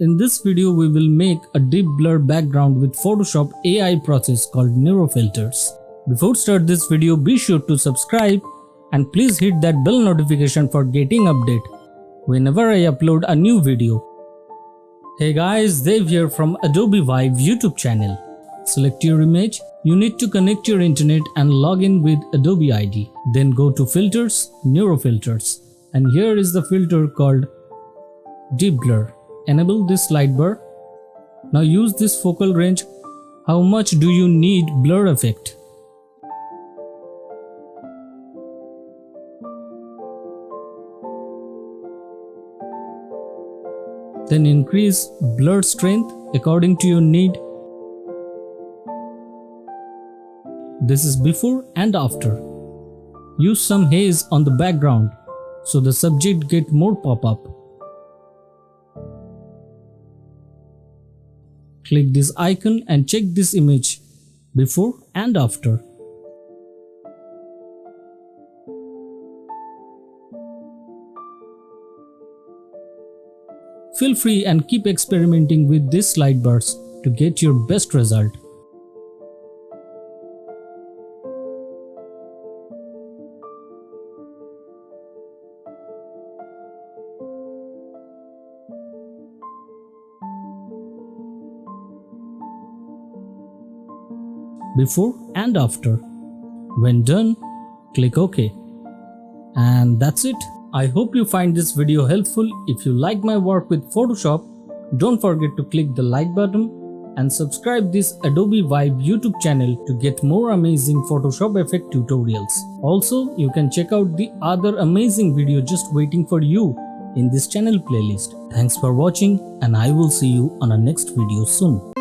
In this video, we will make a deep blur background with Photoshop AI process called neurofilters. Before start this video, be sure to subscribe and please hit that bell notification for getting update whenever I upload a new video. Hey guys, Dav here from Adobe Vive YouTube channel. Select your image. You need to connect your internet and log in with Adobe ID. Then go to Filters, Neurofilters, and here is the filter called Deep Blur. Enable this light bar. Now use this focal range. How much do you need blur effect? Then increase blur strength according to your need. This is before and after. Use some haze on the background so the subject get more pop-up. Click this icon and check this image before and after. Feel free and keep experimenting with these light bars to get your best result. Before and after. When done, click OK. And that's it. I hope you find this video helpful. If you like my work with Photoshop, don't forget to click the like button and subscribe this Adobe Vive YouTube channel to get more amazing Photoshop effect tutorials. Also, you can check out the other amazing video just waiting for you in this channel playlist. Thanks for watching and I will see you on a next video soon.